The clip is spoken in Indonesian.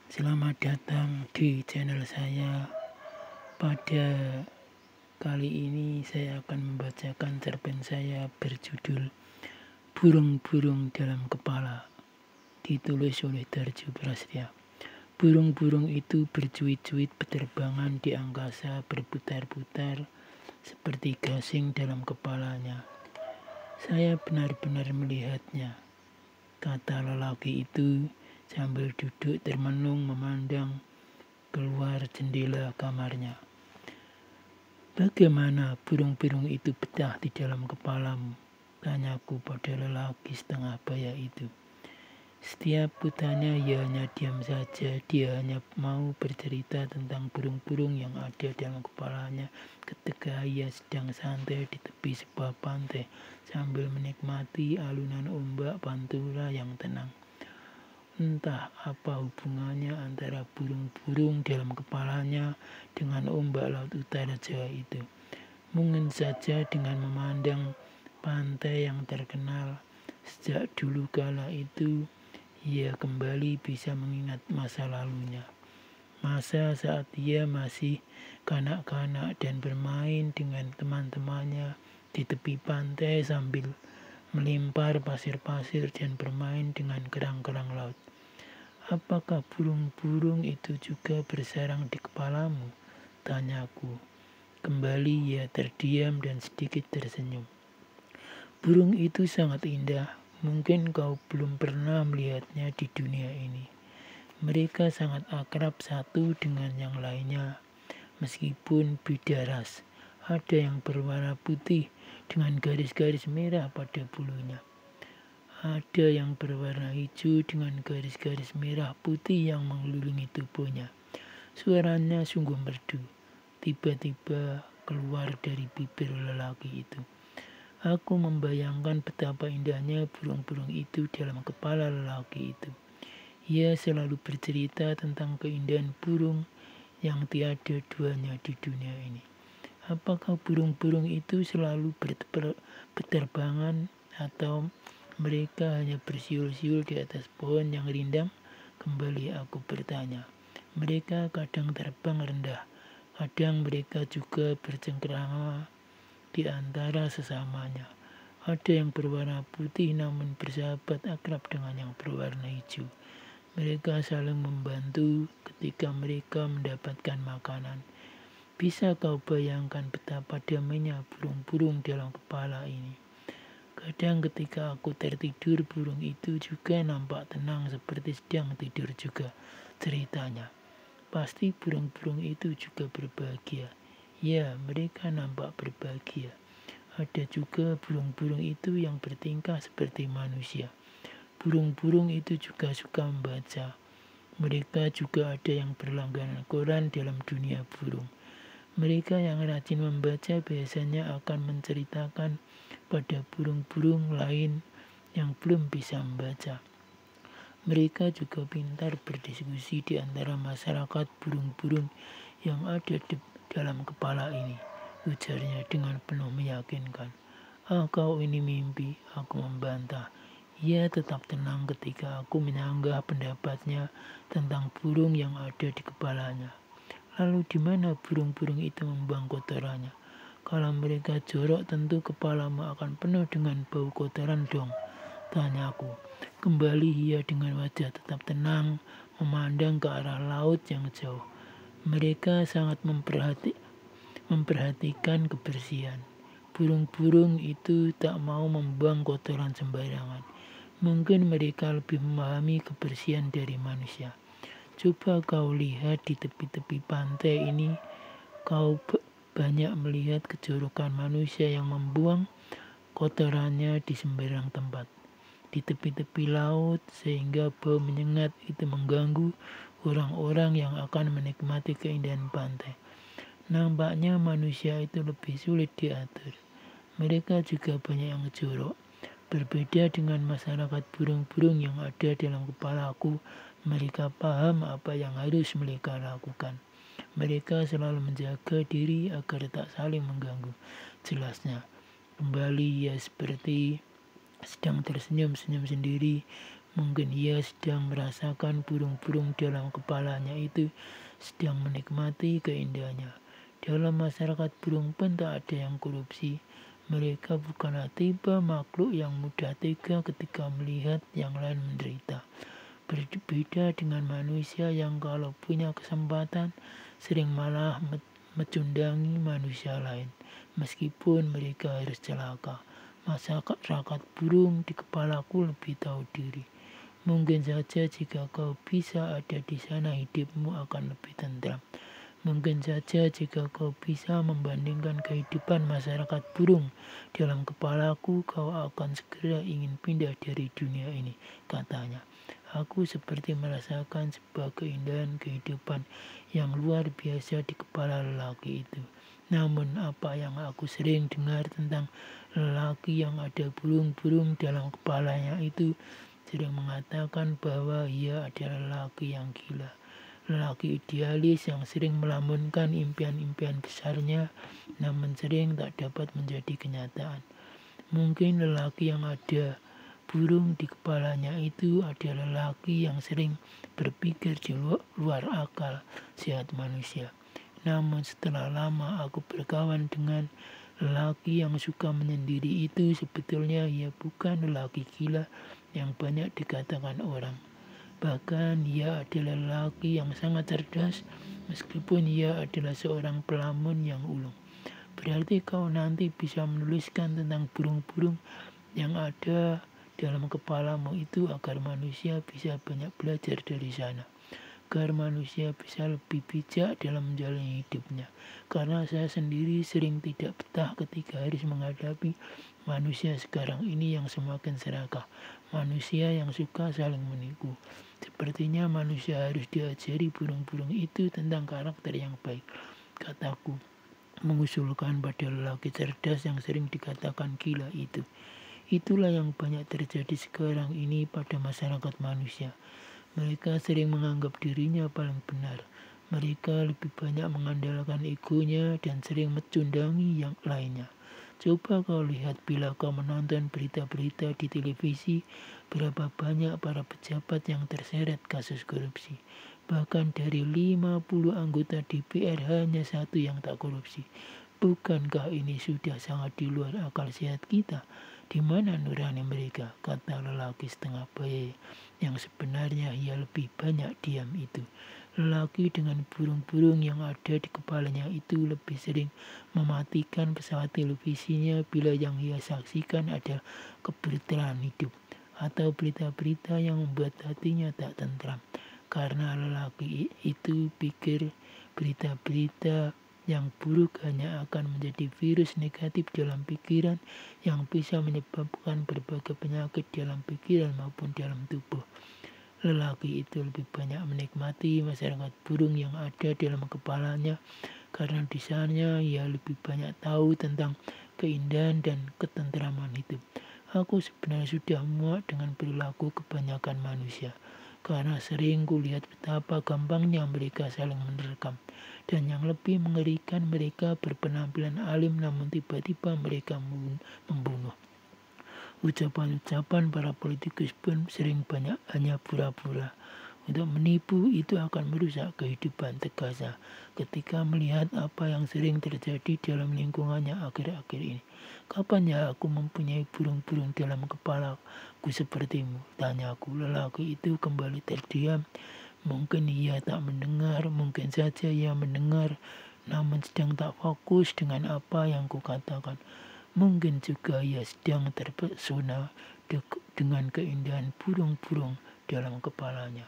Selamat datang di channel saya. Pada kali ini saya akan membacakan cerpen saya berjudul Burung-burung dalam kepala, ditulis oleh Darjo Prastya. Burung-burung itu bercuit-cuit berterbangan di angkasa, berputar-putar seperti gasing dalam kepalanya. Saya benar-benar melihatnya, kata lelaki itu sambil duduk termenung memandang keluar jendela kamarnya. Bagaimana burung-burung itu betah di dalam kepalamu? Tanyaku pada lelaki setengah baya itu. Setiap kutanya ia hanya diam saja. Dia hanya mau bercerita tentang burung-burung yang ada dalam kepalanya ketika ia sedang santai di tepi sebuah pantai sambil menikmati alunan ombak pantura yang tenang. Entah apa hubungannya antara burung-burung dalam kepalanya dengan ombak laut utara Jawa itu. Mungkin saja dengan memandang pantai yang terkenal sejak dulu kala itu, ia kembali bisa mengingat masa lalunya. Masa saat ia masih kanak-kanak dan bermain dengan teman-temannya di tepi pantai sambil melempar pasir-pasir dan bermain dengan kerang-kerang laut. Apakah burung-burung itu juga bersarang di kepalamu? Tanyaku. Kembali ia terdiam dan sedikit tersenyum. Burung itu sangat indah. Mungkin kau belum pernah melihatnya di dunia ini. Mereka sangat akrab satu dengan yang lainnya, meskipun beda ras. Ada yang berwarna putih dengan garis-garis merah pada bulunya. Ada yang berwarna hijau dengan garis-garis merah putih yang mengelilingi tubuhnya. Suaranya sungguh merdu. Tiba-tiba keluar dari bibir lelaki itu. Aku membayangkan betapa indahnya burung-burung itu dalam kepala lelaki itu. Ia selalu bercerita tentang keindahan burung yang tiada duanya di dunia ini. Apakah burung-burung itu selalu berterbangan atau mereka hanya bersiul-siul di atas pohon yang rindang? Kembali aku bertanya. Mereka kadang terbang rendah, kadang mereka juga bercengkrama di antara sesamanya. Ada yang berwarna putih namun bersahabat akrab dengan yang berwarna hijau. Mereka saling membantu ketika mereka mendapatkan makanan. Bisa kau bayangkan betapa damainya burung-burung dalam kepala ini? Kadang ketika aku tertidur, burung itu juga nampak tenang seperti sedang tidur juga, ceritanya. Pasti burung-burung itu juga berbahagia. Ya, mereka nampak berbahagia. Ada juga burung-burung itu yang bertingkah seperti manusia. Burung-burung itu juga suka membaca. Mereka juga ada yang berlangganan koran dalam dunia burung. Mereka yang rajin membaca biasanya akan menceritakan pada burung-burung lain yang belum bisa membaca. Mereka juga pintar berdiskusi di antara masyarakat burung-burung yang ada di dalam kepala ini, ujarnya dengan penuh meyakinkan. Kau ini mimpi, aku membantah. Ia tetap tenang ketika aku menyanggah pendapatnya tentang burung yang ada di kepalanya. Lalu di mana burung-burung itu membuang kotorannya? Kalau mereka jorok tentu kepalamu akan penuh dengan bau kotoran dong, tanyaku. Kembali ia dengan wajah tetap tenang memandang ke arah laut yang jauh. Mereka sangat memperhatikan kebersihan. Burung-burung itu tak mau membuang kotoran sembarangan. Mungkin mereka lebih memahami kebersihan dari manusia. Coba kau lihat di tepi-tepi pantai ini, kau banyak melihat kejorokan manusia yang membuang kotorannya di sembarang tempat. Di tepi-tepi laut sehingga bau menyengat itu mengganggu orang-orang yang akan menikmati keindahan pantai. Nampaknya manusia itu lebih sulit diatur. Mereka juga banyak yang jorok. Berbeda dengan masyarakat burung-burung yang ada dalam kepalaku, mereka paham apa yang harus mereka lakukan. Mereka selalu menjaga diri agar tak saling mengganggu, jelasnya. Kembali ia seperti sedang tersenyum-senyum sendiri Mungkin ia sedang merasakan burung-burung dalam kepalanya itu sedang menikmati keindahannya. Dalam masyarakat burung pun tak ada yang korupsi. Mereka bukanlah tipe makhluk yang mudah tega ketika melihat yang lain menderita. Berbeda dengan manusia yang kalau punya kesempatan sering malah mecundangi manusia lain, meskipun mereka harus celaka. Masyarakat burung di kepalaku lebih tahu diri. Mungkin saja jika kau bisa ada di sana, hidupmu akan lebih tentram. Mungkin saja jika kau bisa membandingkan kehidupan masyarakat burung dalam kepalaku, kau akan segera ingin pindah dari dunia ini, katanya. Aku seperti merasakan sebuah keindahan kehidupan yang luar biasa di kepala lelaki itu. Namun apa yang aku sering dengar tentang lelaki yang ada burung-burung dalam kepalanya itu sering mengatakan bahwa ia adalah lelaki yang gila. Lelaki idealis yang sering melamunkan impian-impian besarnya, namun sering tak dapat menjadi kenyataan. Mungkin lelaki yang ada burung di kepalanya itu adalah lelaki yang sering berpikir di luar akal sehat manusia. Namun setelah lama aku berkawan dengan lelaki yang suka menyendiri itu, sebetulnya ia bukan lelaki gila yang banyak dikatakan orang. Bahkan ia adalah lelaki yang sangat cerdas, meskipun ia adalah seorang pelamun yang ulung. Berarti kau nanti bisa menuliskan tentang burung-burung yang ada dalam kepalamu itu agar manusia bisa banyak belajar dari sana. Agar manusia bisa lebih bijak dalam menjalani hidupnya. Karena saya sendiri sering tidak betah ketika harus menghadapi manusia sekarang ini yang semakin serakah. Manusia yang suka saling menipu. Sepertinya manusia harus diajari burung-burung itu tentang karakter yang baik, kataku, mengusulkan pada lelaki cerdas yang sering dikatakan gila itu. Itulah yang banyak terjadi sekarang ini pada masyarakat manusia. Mereka sering menganggap dirinya paling benar. Mereka lebih banyak mengandalkan egonya dan sering mecundangi yang lainnya. Coba kau lihat bila kau menonton berita-berita di televisi, berapa banyak para pejabat yang terseret kasus korupsi. Bahkan dari 50 anggota DPR hanya satu yang tak korupsi. Bukankah ini sudah sangat di luar akal sehat kita? Di mana nurani mereka? Kata lelaki setengah bayi yang sebenarnya ia lebih banyak diam itu. Lelaki dengan burung-burung yang ada di kepalanya itu lebih sering mematikan pesawat televisinya bila yang ia saksikan ada keberterian hidup atau berita-berita yang membuat hatinya tak tentram. Karena lelaki itu pikir berita-berita yang buruk hanya akan menjadi virus negatif dalam pikiran yang bisa menyebabkan berbagai penyakit dalam pikiran maupun dalam tubuh. Lelaki itu lebih banyak menikmati masyarakat burung yang ada dalam kepalanya karena di sana ia lebih banyak tahu tentang keindahan dan ketentraman hidup. Aku sebenarnya sudah muak dengan perilaku kebanyakan manusia karena sering kulihat betapa gampangnya mereka saling menerkam. Dan yang lebih mengerikan, mereka berpenampilan alim namun tiba-tiba mereka membunuh. Ucapan-ucapan para politikus pun sering banyak hanya pura-pura. Untuk menipu itu akan merusak kehidupan, tegasnya ketika melihat apa yang sering terjadi dalam lingkungannya akhir-akhir ini. Kapan ya aku mempunyai burung-burung dalam kepalaku sepertimu? Tanyaku. Lelaki itu kembali terdiam. Mungkin ia tak mendengar, mungkin saja ia mendengar, namun sedang tak fokus dengan apa yang kukatakan. Mungkin juga ia sedang terpesona dengan keindahan burung-burung dalam kepalanya.